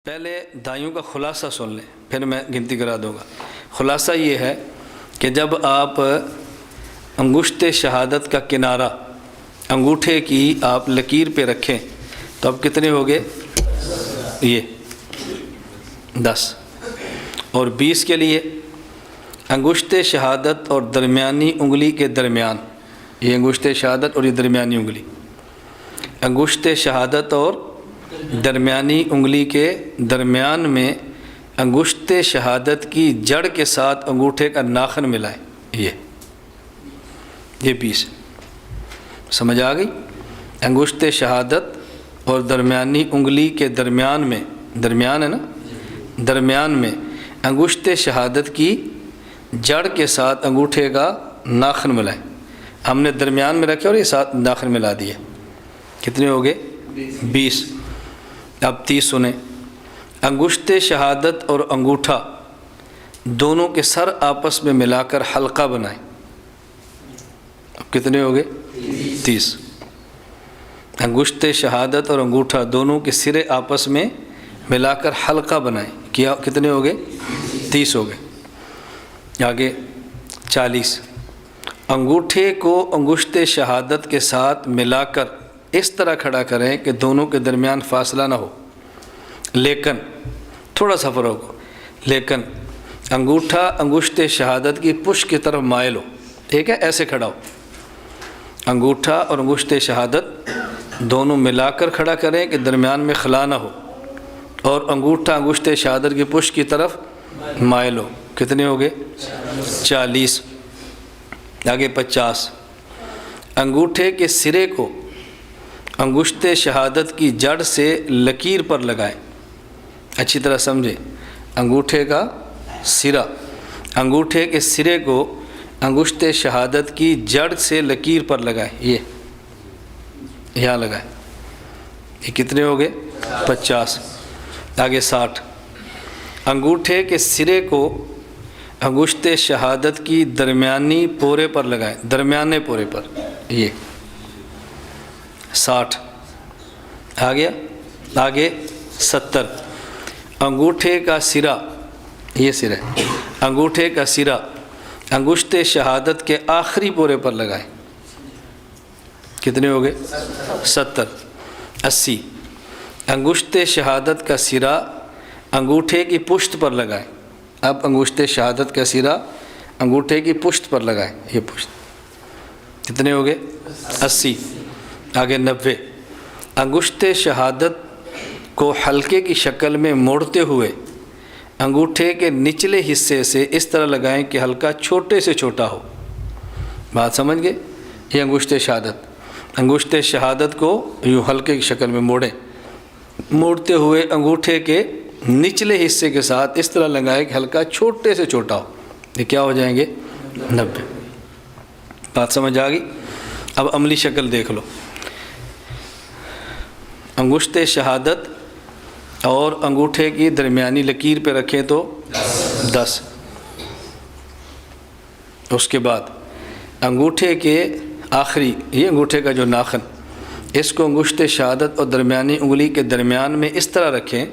پہلے دائیوں کا خلاصہ سن لیں، پھر میں گنتی کرا دوں گا۔ خلاصہ یہ ہے کہ جب آپ انگشت شہادت کا کنارہ انگوٹھے کی آپ لکیر پہ رکھیں تو اب کتنے ہو گئے؟ یہ 10 اور 20 کے لیے انگشت شہادت اور درمیانی انگلی کے درمیان، یہ انگشت شہادت اور یہ درمیانی انگلی، انگشت شہادت اور درمیانی انگلی کے درمیان میں انگشت شہادت کی جڑ کے ساتھ انگوٹھے کا ناخن ملائیں، یہ 20 سمجھ آ گئی؟ انگشت شہادت اور درمیانی انگلی کے درمیان میں، درمیان ہے نا، درمیان میں انگشت شہادت کی جڑ کے ساتھ انگوٹھے کا ناخن ملائیں۔ ہم نے درمیان میں رکھے اور یہ ساتھ ناخن ملا دیے، کتنے ہو گئے؟ 20۔ اب 30 سنیں۔ انگشت شہادت اور انگوٹھا دونوں کے سر آپس میں ملا کر حلقہ بنائیں، اب کتنے ہو گئے؟ 30۔ انگشت شہادت اور انگوٹھا دونوں کے سرے آپس میں ملا کر حلقہ بنائیں، کیا کتنے ہو گئے؟ 30 ہو گئے۔ آگے 40۔ انگوٹھے کو انگشت شہادت کے ساتھ ملا کر اس طرح کھڑا کریں کہ دونوں کے درمیان فاصلہ نہ ہو، لیکن تھوڑا سا فرق ہو، لیکن انگوٹھا انگشت شہادت کی پشت کی طرف مائل ہو، ٹھیک ہے؟ ایسے کھڑا ہو، انگوٹھا اور انگشت شہادت دونوں ملا کر کھڑا کریں کہ درمیان میں خلا نہ ہو، اور انگوٹھا انگشت شہادت کی پشت کی طرف مائل ہو، کتنے ہو گئے؟ 40۔ آگے 50۔ انگوٹھے کے سرے کو انگشت شہادت کی جڑ سے لکیر پر لگائیں، اچھی طرح سمجھیں، انگوٹھے کا سرا، انگوٹھے کے سرے کو انگشت شہادت کی جڑ سے لکیر پر لگائیں، یہ یہاں لگائیں، یہ کتنے ہو گئے؟ 50۔ آگے 60۔ انگوٹھے کے سرے کو انگشت شہادت کی درمیانی پورے پر لگائیں، درمیانے پورے پر، یہ 60۔ آ گیا؟ آگے 70۔ انگوٹھے کا سرا، یہ سرا ہے، انگوٹھے کا سرا انگشت شہادت کے آخری پورے پر لگائیں، کتنے ہو گئے؟ 70۔ 80۔ انگشت شہادت کا سرا انگوٹھے کی پشت پر لگائیں، اب انگشت شہادت کا سرا انگوٹھے کی پشت پر لگائیں، یہ پشت، کتنے ہو گئے؟ 80۔ آگے 90۔ انگشت شہادت کو حلقے کی شکل میں موڑتے ہوئے انگوٹھے کے نچلے حصے سے اس طرح لگائیں کہ حلقہ چھوٹے سے چھوٹا ہو، بات سمجھ گئے؟ یہ انگشت شہادت، انگشت شہادت کو یوں حلقے کی شکل میں موڑیں، موڑتے ہوئے انگوٹھے کے نچلے حصے کے ساتھ اس طرح لگائیں کہ حلقہ چھوٹے سے چھوٹا ہو، یہ کیا ہو جائیں گے؟ 90۔ بات سمجھ آ گئی؟ اب عملی شکل دیکھ لو۔ انگشت شہادت اور انگوٹھے کی درمیانی لکیر پہ رکھیں تو 10۔ اس کے بعد انگوٹھے کے آخری، یہ انگوٹھے کا جو ناخن، اس کو انگشت شہادت اور درمیانی انگلی کے درمیان میں اس طرح رکھیں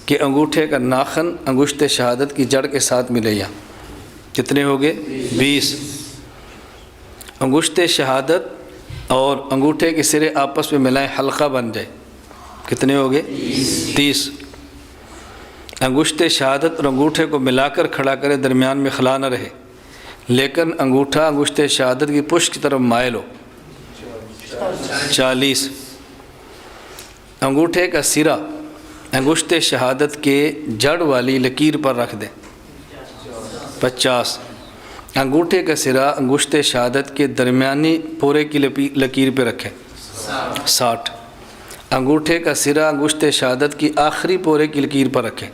کہ انگوٹھے کا ناخن انگشت شہادت کی جڑ کے ساتھ ملے، یہاں کتنے ہو گئے؟ 20۔ انگشت شہادت اور انگوٹھے کے سرے آپس میں ملائیں، حلقہ بن جائے، کتنے ہو گئے؟ 30۔ انگشت شہادت اور انگوٹھے کو ملا کر کھڑا کرے، درمیان میں خلا نہ رہے، لیکن انگوٹھا انگشت شہادت کی پشت کی طرف مائل ہو، 40۔ انگوٹھے کا سرا انگشت شہادت کے جڑ والی لکیر پر رکھ دیں، 50۔ انگوٹھے کا سرا انگشت شہادت کے درمیانی پورے کی لکیر پہ رکھیں، 60۔ انگوٹھے کا سرا انگشت شہادت کی آخری پورے کی لکیر پر رکھیں،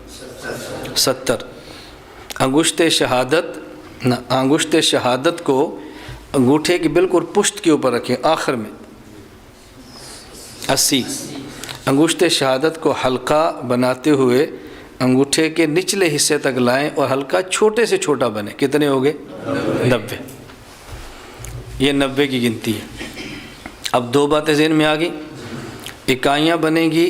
70۔ انگشت شہادت کو انگوٹھے کی بالکل پشت کے اوپر رکھیں، آخر میں، 80۔ انگشت شہادت کو حلقہ بناتے ہوئے انگوٹھے کے نچلے حصے تک لائیں اور حلقہ چھوٹے سے چھوٹا بنے، کتنے ہو گئے؟ 90۔ یہ 90 کی گنتی ہے۔ اب دو باتیں ذہن میں آ گئی، اکائیاں بنے گی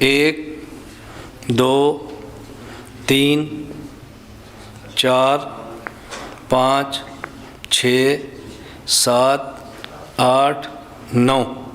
1 2 3 4 5 6 7 8 9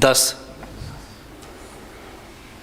10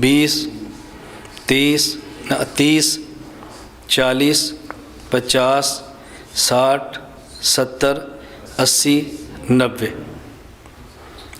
20 30 40 50 60 70 80 90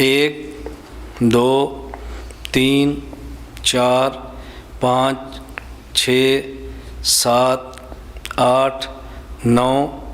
1 2 3 4 5 6 7 8 9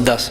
10।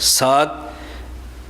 7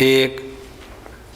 1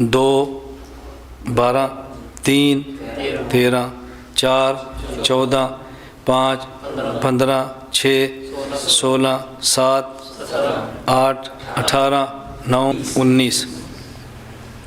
2 12 3 13 4 14 5 15 6 16 7 8 18 9 19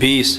20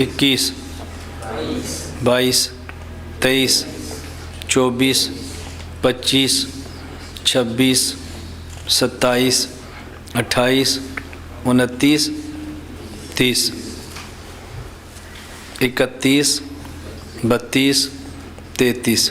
21 22 23 24 25 26 27 28 29 30 31 32 33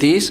30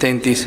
33।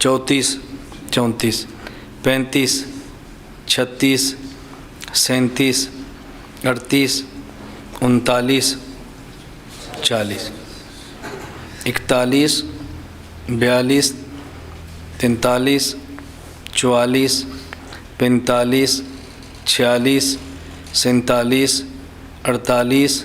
34 34 35 36 37 38 39 40 41 42 43 44 45 46 47 48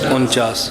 49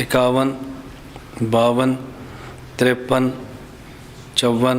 51 52 53 54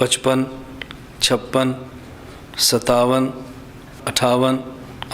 55 56 57 58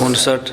59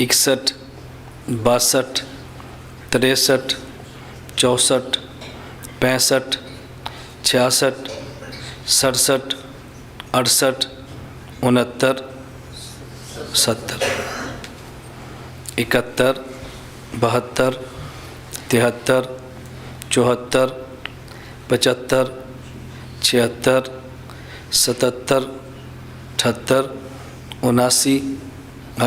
61 62 63 64 65 66 67 68 69 70 71 72 73 74 75 76 77 78 79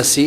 80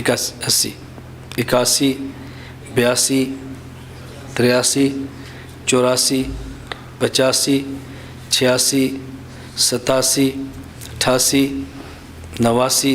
81 81 82 83 84 85 86 87 88 89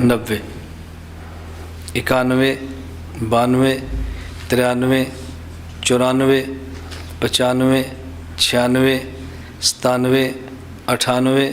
90 91 92 93 94 95 96 97 98